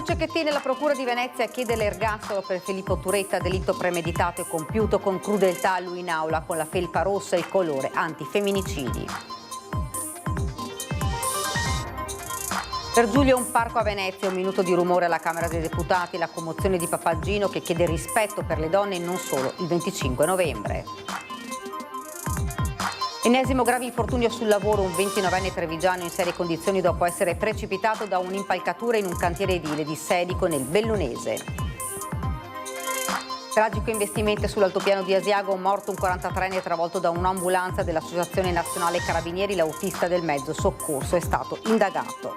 Cecchettin e la Procura di Venezia chiede l'ergastolo per Filippo Turetta, delitto premeditato e compiuto con crudeltà. Lui in aula con la felpa rossa e il colore antifemminicidi. Per Giulio un parco a Venezia, un minuto di rumore alla Camera dei Deputati, la commozione di Papagino che chiede rispetto per le donne non solo il 25 novembre. Ennesimo grave infortunio sul lavoro, un 29enne trevigiano in serie condizioni dopo essere precipitato da un'impalcatura in un cantiere edile di Sedico nel Bellunese. Tragico investimento sull'altopiano di Asiago, morto un 43enne travolto da un'ambulanza dell'Associazione Nazionale Carabinieri, l'autista del mezzo soccorso è stato indagato.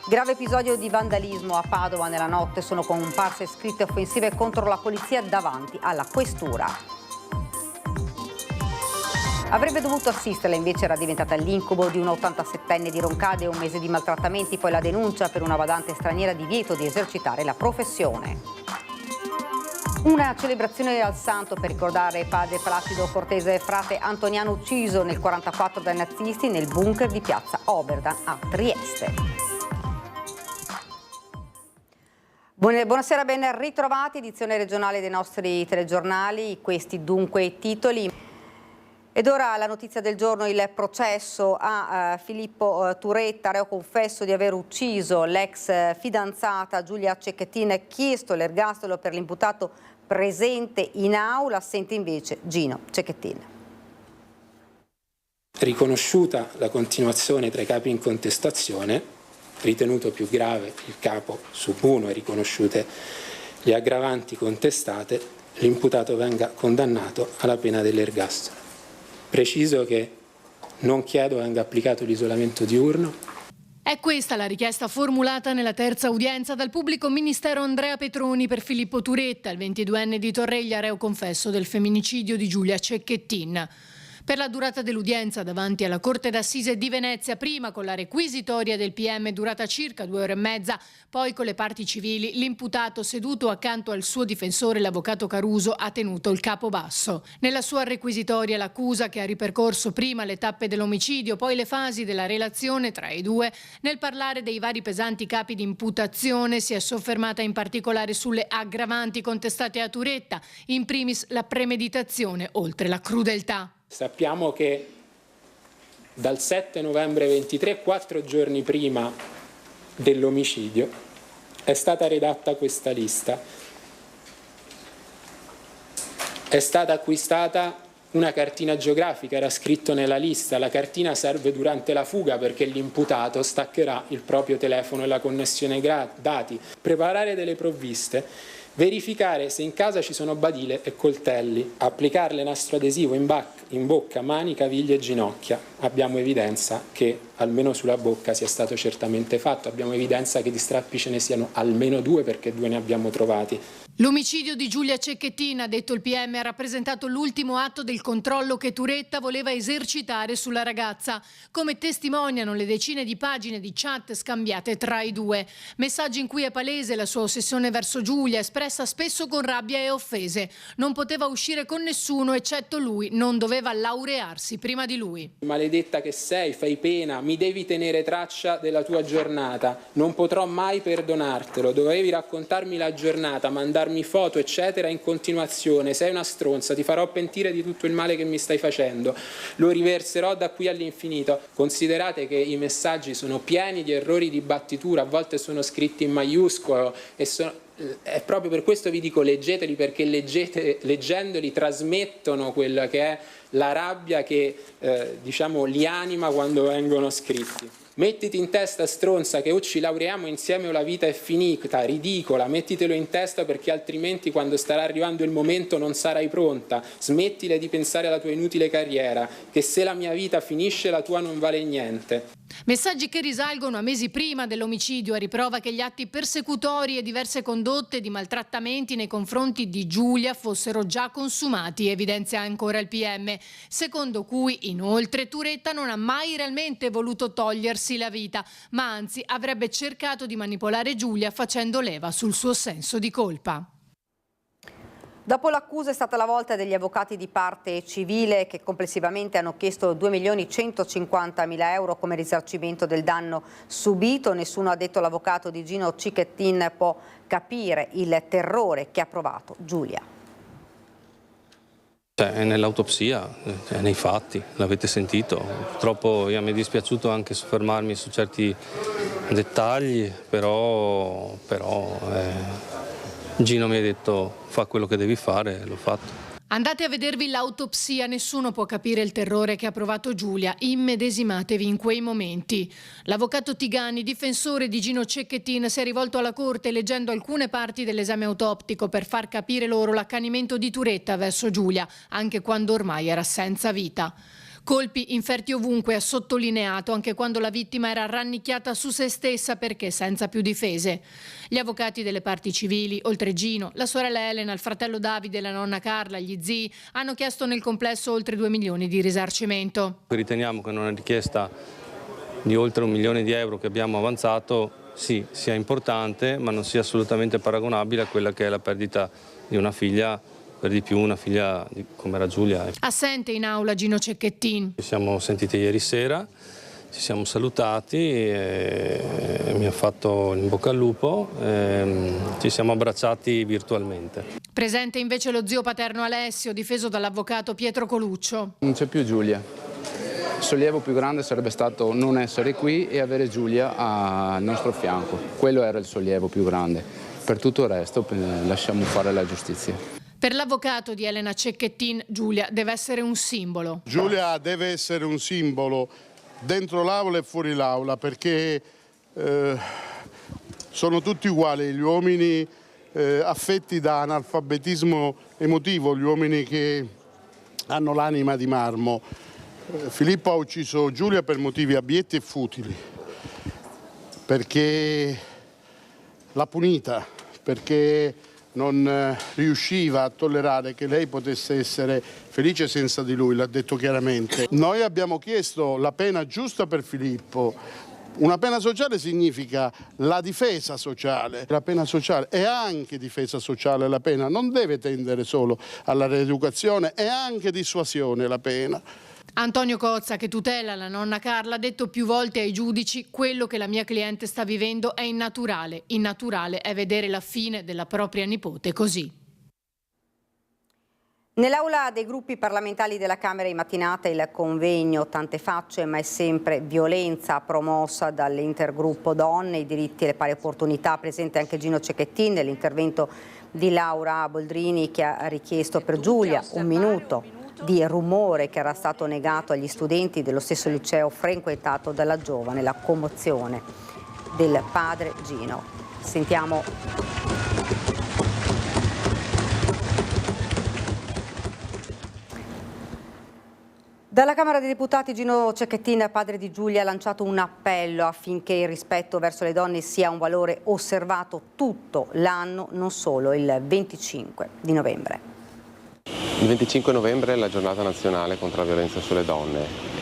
Grave episodio di vandalismo a Padova nella notte, sono comparse scritte offensive contro la polizia davanti alla questura. Avrebbe dovuto assisterla, invece era diventata l'incubo di un 87enne di Roncade, un mese di maltrattamenti, poi la denuncia per una badante straniera, divieto di esercitare la professione. Una celebrazione al santo per ricordare padre Placido Cortese, frate antoniano ucciso nel 1944 dai nazisti nel bunker di piazza Oberdan a Trieste. Buonasera, ben ritrovati, edizione regionale dei nostri telegiornali, questi dunque i titoli. Ed ora la notizia del giorno, il processo a Filippo Turetta, reo confesso di aver ucciso l'ex fidanzata Giulia Cecchettin, chiesto l'ergastolo per l'imputato presente in aula, assente invece Gino Cecchettin. Riconosciuta la continuazione tra i capi in contestazione, ritenuto più grave il capo sub 1 e riconosciute le aggravanti contestate, l'imputato venga condannato alla pena dell'ergastolo. Preciso che non chiedo venga applicato l'isolamento diurno. È questa la richiesta formulata nella terza udienza dal pubblico ministero Andrea Petroni per Filippo Turetta, il 22enne di Torreglia, reo confesso del femminicidio di Giulia Cecchettin. Per la durata dell'udienza davanti alla Corte d'Assise di Venezia, prima con la requisitoria del PM durata circa 2 ore e mezza, poi con le parti civili, l'imputato seduto accanto al suo difensore, l'avvocato Caruso, ha tenuto il capo basso. Nella sua requisitoria l'accusa, che ha ripercorso prima le tappe dell'omicidio, poi le fasi della relazione tra i due, nel parlare dei vari pesanti capi di imputazione si è soffermata in particolare sulle aggravanti contestate a Turetta, in primis la premeditazione oltre la crudeltà. Sappiamo che dal 7 novembre 23, 4 giorni prima dell'omicidio, è stata redatta questa lista. È stata acquistata una cartina geografica, era scritto nella lista. La cartina serve durante la fuga perché l'imputato staccherà il proprio telefono e la connessione dati. Preparare delle provviste. Verificare se in casa ci sono badile e coltelli, applicarle nastro adesivo in bocca, mani, caviglie e ginocchia. Abbiamo evidenza che almeno sulla bocca sia stato certamente fatto, abbiamo evidenza che di strappi ce ne siano almeno 2 perché 2 ne abbiamo trovati. L'omicidio di Giulia Cecchettin, ha detto il PM, ha rappresentato l'ultimo atto del controllo che Turetta voleva esercitare sulla ragazza, come testimoniano le decine di pagine di chat scambiate tra i due. Messaggi in cui è palese la sua ossessione verso Giulia, espressa spesso con rabbia e offese. Non poteva uscire con nessuno eccetto lui, non doveva laurearsi prima di lui. Maledetta che sei, fai pena, mi devi tenere traccia della tua giornata, non potrò mai perdonartelo, dovevi raccontarmi la giornata, mandarmi foto eccetera in continuazione, sei una stronza, ti farò pentire di tutto il male che mi stai facendo, lo riverserò da qui all'infinito. Considerate che i messaggi sono pieni di errori di battitura, a volte sono scritti in maiuscolo e è proprio per questo vi dico leggeteli, perché leggendoli trasmettono quella che è la rabbia che diciamo li anima quando vengono scritti. Mettiti in testa, stronza, che o ci laureiamo insieme o la vita è finita, ridicola, mettitelo in testa perché altrimenti quando starà arrivando il momento non sarai pronta, smettile di pensare alla tua inutile carriera, che se la mia vita finisce la tua non vale niente. Messaggi che risalgono a mesi prima dell'omicidio, a riprova che gli atti persecutori e diverse condotte di maltrattamenti nei confronti di Giulia fossero già consumati, evidenzia ancora il PM, secondo cui inoltre Turetta non ha mai realmente voluto togliersi la vita, ma anzi avrebbe cercato di manipolare Giulia facendo leva sul suo senso di colpa. Dopo l'accusa è stata la volta degli avvocati di parte civile che complessivamente hanno chiesto 2.150.000 euro come risarcimento del danno subito. Nessuno, ha detto l'avvocato di Gino Cecchettin, può capire il terrore che ha provato Giulia. È nell'autopsia, è nei fatti, l'avete sentito. Purtroppo mi è dispiaciuto anche soffermarmi su certi dettagli, però Gino mi ha detto fa quello che devi fare, l'ho fatto. Andate a vedervi l'autopsia, nessuno può capire il terrore che ha provato Giulia, immedesimatevi in quei momenti. L'avvocato Tigani, difensore di Gino Cecchettin, si è rivolto alla Corte leggendo alcune parti dell'esame autoptico per far capire loro l'accanimento di Turetta verso Giulia, anche quando ormai era senza vita. Colpi inferti ovunque, ha sottolineato, anche quando la vittima era rannicchiata su se stessa perché senza più difese. Gli avvocati delle parti civili, oltre Gino, la sorella Elena, il fratello Davide, la nonna Carla, gli zii, hanno chiesto nel complesso oltre 2 milioni di risarcimento. Riteniamo che una richiesta di oltre 1 milione di euro che abbiamo avanzato sì, sia importante, ma non sia assolutamente paragonabile a quella che è la perdita di una figlia, per di più una figlia come era Giulia. Assente in aula Gino Cecchettin. Ci siamo sentiti ieri sera, ci siamo salutati, mi ha fatto in bocca al lupo, ci siamo abbracciati virtualmente. Presente invece lo zio paterno Alessio, difeso dall'avvocato Pietro Coluccio. Non c'è più Giulia. Il sollievo più grande sarebbe stato non essere qui e avere Giulia al nostro fianco. Quello era il sollievo più grande. Per tutto il resto lasciamo fare la giustizia. Per l'avvocato di Elena Cecchettin, Giulia deve essere un simbolo. Giulia deve essere un simbolo dentro l'aula e fuori l'aula, perché sono tutti uguali, gli uomini affetti da analfabetismo emotivo, gli uomini che hanno l'anima di marmo. Filippo ha ucciso Giulia per motivi abietti e futili, perché l'ha punita, perché non riusciva a tollerare che lei potesse essere felice senza di lui, l'ha detto chiaramente. Noi abbiamo chiesto la pena giusta per Filippo. Una pena sociale significa la difesa sociale. La pena sociale è anche difesa sociale, la pena non deve tendere solo alla rieducazione, è anche dissuasione la pena. Antonio Cozza, che tutela la nonna Carla, ha detto più volte ai giudici: quello che la mia cliente sta vivendo è innaturale. Innaturale è vedere la fine della propria nipote così. Nell'aula dei gruppi parlamentari della Camera in mattinata il convegno Tante facce ma è sempre violenza, promossa dall'intergruppo Donne, i diritti e le pari opportunità. Presente anche Gino Cecchettin nell'intervento di Laura Boldrini, che ha richiesto per Giulia 1 minuto di rumore che era stato negato agli studenti dello stesso liceo frequentato dalla giovane. La commozione del padre Gino. Sentiamo. Dalla Camera dei Deputati Gino Cecchettin, padre di Giulia, ha lanciato un appello affinché il rispetto verso le donne sia un valore osservato tutto l'anno, non solo il 25 di novembre. Il 25 novembre è la giornata nazionale contro la violenza sulle donne.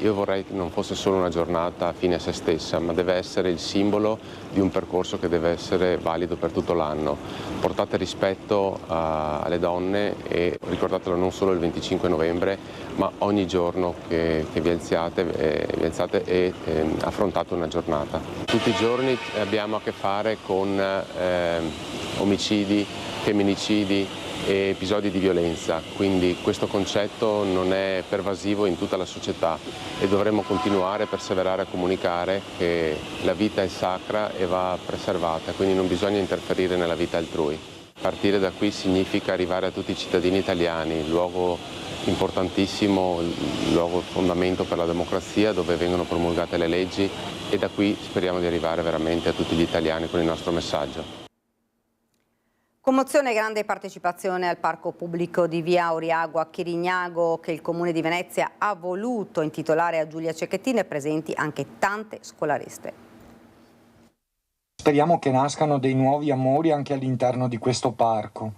Io vorrei che non fosse solo una giornata fine a se stessa, ma deve essere il simbolo di un percorso che deve essere valido per tutto l'anno. Portate rispetto alle donne e ricordatelo non solo il 25 novembre, ma ogni giorno che vi alzate e affrontate una giornata. Tutti i giorni abbiamo a che fare con omicidi, femminicidi e episodi di violenza, quindi questo concetto non è pervasivo in tutta la società e dovremmo continuare a perseverare a comunicare che la vita è sacra e va preservata, quindi non bisogna interferire nella vita altrui. Partire da qui significa arrivare a tutti i cittadini italiani, il luogo importantissimo, il luogo fondamento per la democrazia dove vengono promulgate le leggi, e da qui speriamo di arrivare veramente a tutti gli italiani con il nostro messaggio. Commozione e grande partecipazione al parco pubblico di via Auriago a Chirignago, che il Comune di Venezia ha voluto intitolare a Giulia Cecchettin, e presenti anche tante scolariste. Speriamo che nascano dei nuovi amori anche all'interno di questo parco.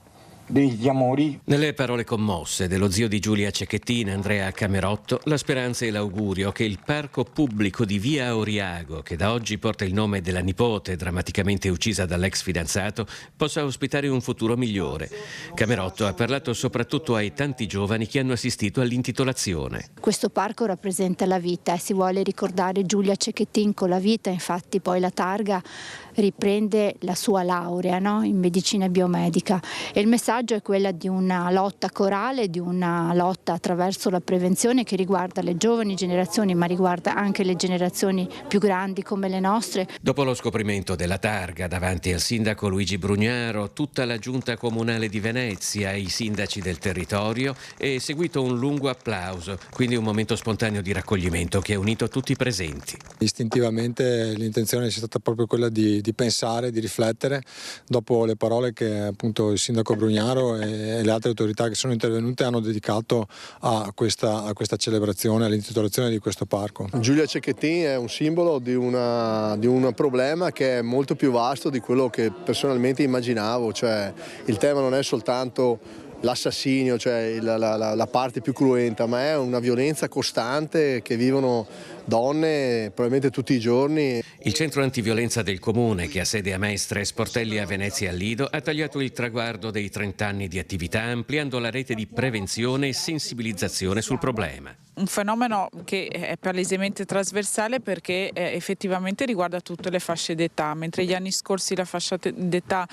degli amori. Nelle parole commosse dello zio di Giulia Cecchettin, Andrea Camerotto, la speranza e l'augurio che il parco pubblico di Via Oriago, che da oggi porta il nome della nipote drammaticamente uccisa dall'ex fidanzato, possa ospitare un futuro migliore. Camerotto ha parlato soprattutto ai tanti giovani che hanno assistito all'intitolazione. Questo parco rappresenta la vita e si vuole ricordare Giulia Cecchettin con la vita, infatti poi la targa riprende la sua laurea, no? In medicina biomedica, e il messaggio è quella di una lotta corale, di una lotta attraverso la prevenzione che riguarda le giovani generazioni ma riguarda anche le generazioni più grandi come le nostre. Dopo lo scoprimento della targa davanti al sindaco Luigi Brugnaro, tutta la giunta comunale di Venezia e i sindaci del territorio, è seguito un lungo applauso, quindi un momento spontaneo di raccoglimento che ha unito tutti i presenti. Istintivamente l'intenzione è stata proprio quella di pensare, di riflettere dopo le parole che appunto il sindaco Brugnaro e le altre autorità che sono intervenute hanno dedicato a questa celebrazione, all'intitolazione di questo parco. Giulia Cecchettin è un simbolo di un problema che è molto più vasto di quello che personalmente immaginavo, cioè il tema non è soltanto l'assassinio, cioè la parte più cruenta, ma è una violenza costante che vivono donne probabilmente tutti i giorni. Il centro antiviolenza del comune, che ha sede a Mestre, Sportelli a Venezia e a Lido, ha tagliato il traguardo dei 30 anni di attività ampliando la rete di prevenzione e sensibilizzazione sul problema. Un fenomeno che è palesemente trasversale perché effettivamente riguarda tutte le fasce d'età, mentre gli anni scorsi la fascia d'età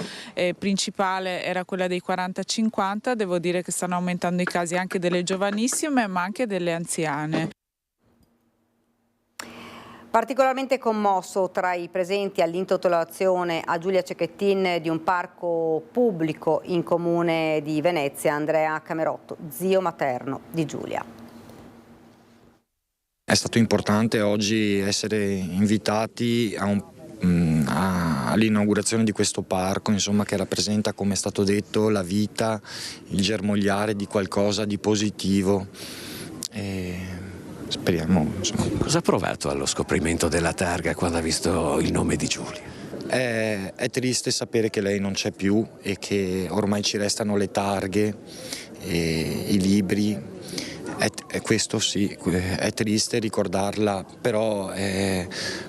principale era quella dei 40-50, devo dire che stanno aumentando i casi anche delle giovanissime ma anche delle anziane. Particolarmente commosso tra i presenti all'intitolazione a Giulia Cecchettin di un parco pubblico in comune di Venezia, Andrea Camerotto, zio materno di Giulia. È stato importante oggi essere invitati all'inaugurazione di questo parco, insomma, che rappresenta, come è stato detto, la vita, il germogliare di qualcosa di positivo. Speriamo, insomma. Cosa ha provato allo scoprimento della targa quando ha visto il nome di Giulia? È triste sapere che lei non c'è più e che ormai ci restano le targhe, i libri. Questo sì, è triste ricordarla, però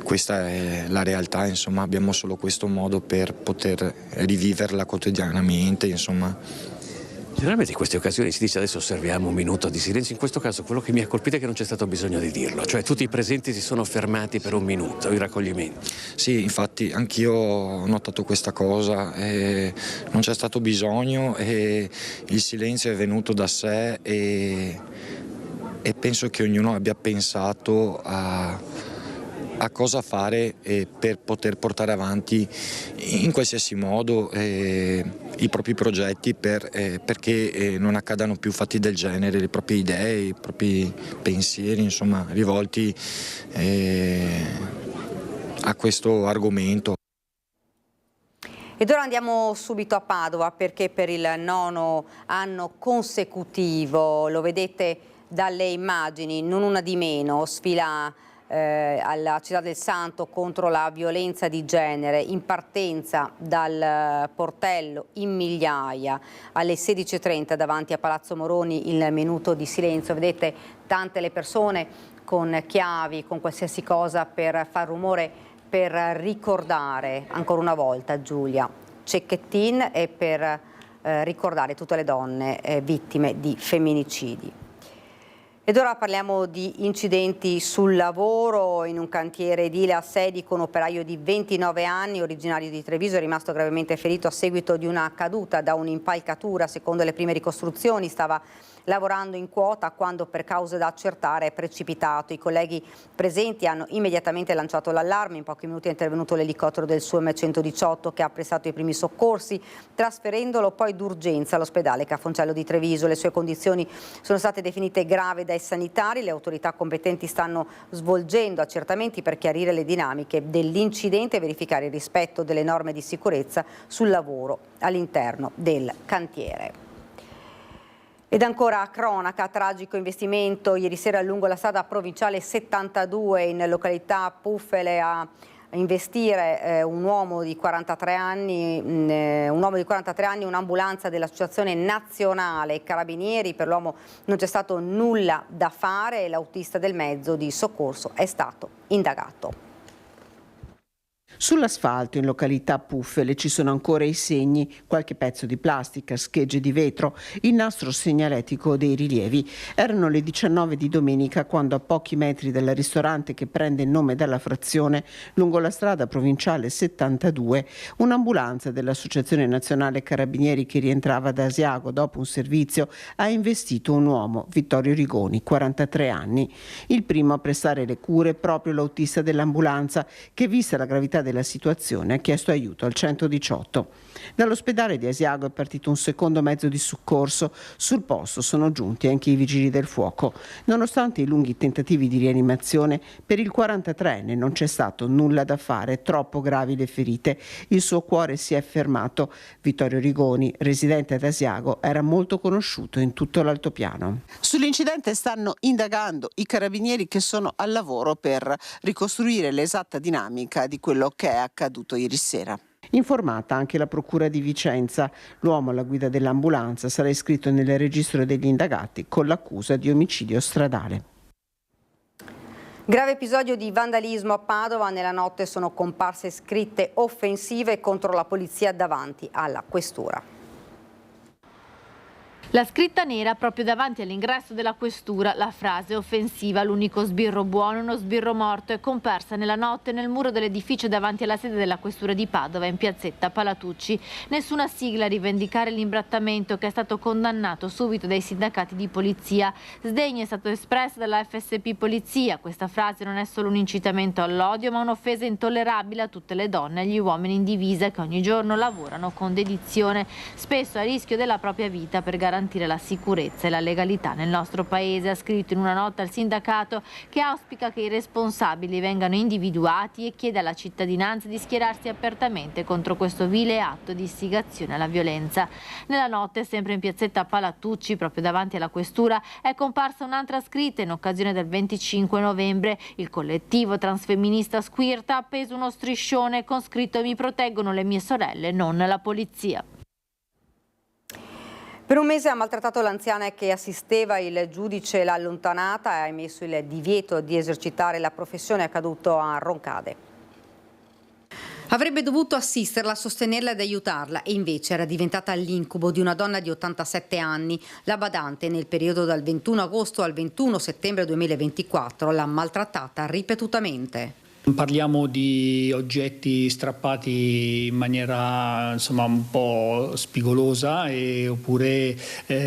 questa è la realtà, insomma, abbiamo solo questo modo per poter riviverla quotidianamente, insomma. Generalmente in queste occasioni si dice adesso osserviamo un minuto di silenzio, in questo caso quello che mi ha colpito è che non c'è stato bisogno di dirlo, cioè tutti i presenti si sono fermati per un minuto, il raccoglimento. Sì, infatti anch'io ho notato questa cosa, non c'è stato bisogno e il silenzio è venuto da sé e penso che ognuno abbia pensato a cosa fare per poter portare avanti in qualsiasi modo i propri progetti perché non accadano più fatti del genere, le proprie idee, i propri pensieri, insomma, rivolti a questo argomento. Ed ora andiamo subito a Padova perché per il 9° anno consecutivo, lo vedete dalle immagini, non una di meno, sfila alla Città del Santo contro la violenza di genere, in partenza dal Portello in migliaia alle 16:30 davanti a Palazzo Moroni il minuto di silenzio. Vedete tante le persone con chiavi, con qualsiasi cosa per far rumore, per ricordare ancora una volta Giulia Cecchettin e per ricordare tutte le donne vittime di femminicidi. Ed ora parliamo di incidenti sul lavoro. In un cantiere edile a Sedico un operaio di 29 anni, originario di Treviso, è rimasto gravemente ferito a seguito di una caduta da un'impalcatura. Secondo le prime ricostruzioni stava lavorando in quota quando, per cause da accertare, è precipitato. I colleghi presenti hanno immediatamente lanciato l'allarme. In pochi minuti è intervenuto l'elicottero del SUEM 118 che ha prestato i primi soccorsi, trasferendolo poi d'urgenza all'ospedale Cafoncello di Treviso. Le sue condizioni sono state definite gravi dai sanitari. Le autorità competenti stanno svolgendo accertamenti per chiarire le dinamiche dell'incidente e verificare il rispetto delle norme di sicurezza sul lavoro all'interno del cantiere. Ed ancora cronaca, tragico investimento ieri sera lungo la strada provinciale 72 in località Puffele a investire un uomo di 43 anni, un'ambulanza dell'Associazione Nazionale Carabinieri. Per l'uomo non c'è stato nulla da fare e l'autista del mezzo di soccorso è stato indagato. Sull'asfalto in località Puffele ci sono ancora i segni, qualche pezzo di plastica, schegge di vetro, il nastro segnaletico dei rilievi. Erano le 19 di domenica quando a pochi metri dal ristorante che prende il nome dalla frazione, lungo la strada provinciale 72, un'ambulanza dell'Associazione Nazionale Carabinieri che rientrava da Asiago dopo un servizio ha investito un uomo, Vittorio Rigoni, 43 anni. Il primo a prestare le cure proprio l'autista dell'ambulanza che, vista la gravità della situazione, ha chiesto aiuto al 118. Dall'ospedale di Asiago è partito un secondo mezzo di soccorso. Sul posto sono giunti anche i vigili del fuoco. Nonostante i lunghi tentativi di rianimazione, per il 43enne non c'è stato nulla da fare, troppo gravi le ferite. Il suo cuore si è fermato. Vittorio Rigoni, residente ad Asiago, era molto conosciuto in tutto l'altopiano. Sull'incidente stanno indagando i carabinieri che sono al lavoro per ricostruire l'esatta dinamica di quello che è accaduto ieri sera. Informata anche la Procura di Vicenza, l'uomo alla guida dell'ambulanza sarà iscritto nel registro degli indagati con l'accusa di omicidio stradale. Grave episodio di vandalismo a Padova. Nella notte sono comparse scritte offensive contro la polizia davanti alla questura. La scritta nera proprio davanti all'ingresso della questura, la frase offensiva "l'unico sbirro buono, uno sbirro morto" è comparsa nella notte nel muro dell'edificio davanti alla sede della questura di Padova in piazzetta Palatucci. Nessuna sigla a rivendicare l'imbrattamento che è stato condannato subito dai sindacati di polizia. Sdegno è stato espresso dalla FSP Polizia. Questa frase non è solo un incitamento all'odio ma un'offesa intollerabile a tutte le donne e agli uomini in divisa che ogni giorno lavorano con dedizione, spesso a rischio della propria vita per garantire la sicurezza e la legalità nel nostro paese, ha scritto in una nota il sindacato che auspica che i responsabili vengano individuati e chiede alla cittadinanza di schierarsi apertamente contro questo vile atto di istigazione alla violenza. Nella notte, sempre in piazzetta Palatucci, proprio davanti alla questura, è comparsa un'altra scritta in occasione del 25 novembre. Il collettivo transfemminista Squirta ha appeso uno striscione con scritto "Mi proteggono le mie sorelle, non la polizia". Per un mese ha maltrattato l'anziana che assisteva il giudice, l'ha allontanata e ha emesso il divieto di esercitare la professione accaduto a Roncade. Avrebbe dovuto assisterla, sostenerla ed aiutarla e invece era diventata l'incubo di una donna di 87 anni. La badante nel periodo dal 21 agosto al 21 settembre 2024 l'ha maltrattata ripetutamente. Parliamo di oggetti strappati in maniera un po' spigolosa oppure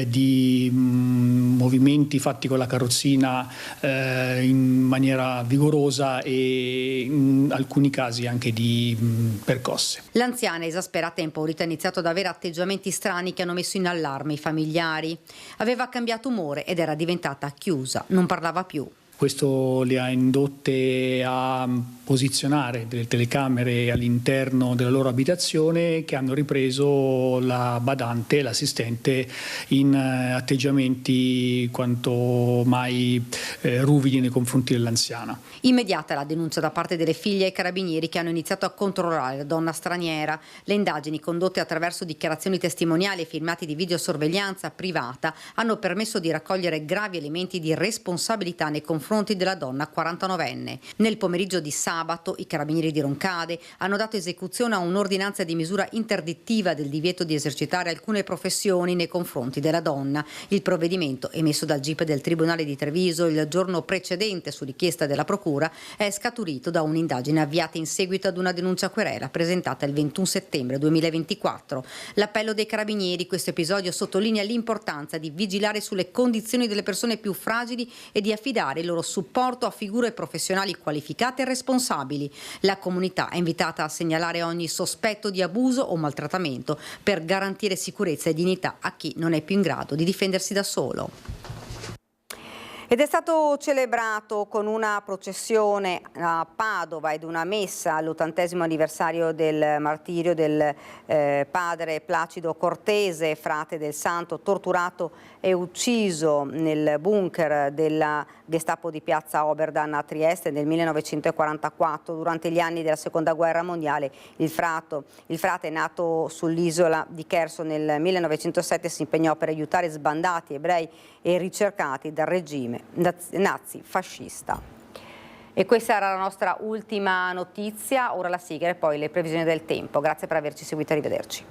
di movimenti fatti con la carrozzina in maniera vigorosa e in alcuni casi anche di percosse. L'anziana, esasperata e impaurita, ha iniziato ad avere atteggiamenti strani che hanno messo in allarme i familiari. Aveva cambiato umore ed era diventata chiusa, non parlava più. Questo le ha indotte a posizionare delle telecamere all'interno della loro abitazione che hanno ripreso la badante, l'assistente, in atteggiamenti quanto mai ruvidi nei confronti dell'anziana. Immediata la denuncia da parte delle figlie ai carabinieri che hanno iniziato a controllare la donna straniera. Le indagini, condotte attraverso dichiarazioni testimoniali e filmati di videosorveglianza privata, hanno permesso di raccogliere gravi elementi di responsabilità nei confronti della donna 49enne. Nel pomeriggio di sabato i carabinieri di Roncade hanno dato esecuzione a un'ordinanza di misura interdittiva del divieto di esercitare alcune professioni nei confronti della donna. Il provvedimento, emesso dal GIP del Tribunale di Treviso il giorno precedente su richiesta della Procura, è scaturito da un'indagine avviata in seguito ad una denuncia querela presentata il 21 settembre 2024. L'appello dei carabinieri, questo episodio sottolinea l'importanza di vigilare sulle condizioni delle persone più fragili e di affidare il loro supporto a figure professionali qualificate e responsabili. La comunità è invitata a segnalare ogni sospetto di abuso o maltrattamento per garantire sicurezza e dignità a chi non è più in grado di difendersi da solo. Ed Ed è stato celebrato con una processione a Padova ed una messa all'80° anniversario del martirio del padre Placido Cortese, frate del santo, torturato e ucciso nel bunker della Gestapo di Piazza Oberdan a Trieste nel 1944. Durante gli anni della Seconda Guerra Mondiale il frate nato sull'isola di Cherso nel 1907 si impegnò per aiutare sbandati ebrei e ricercati dal regime nazi fascista. E questa era la nostra ultima notizia, ora la sigla e poi le previsioni del tempo. Grazie per averci seguito, arrivederci.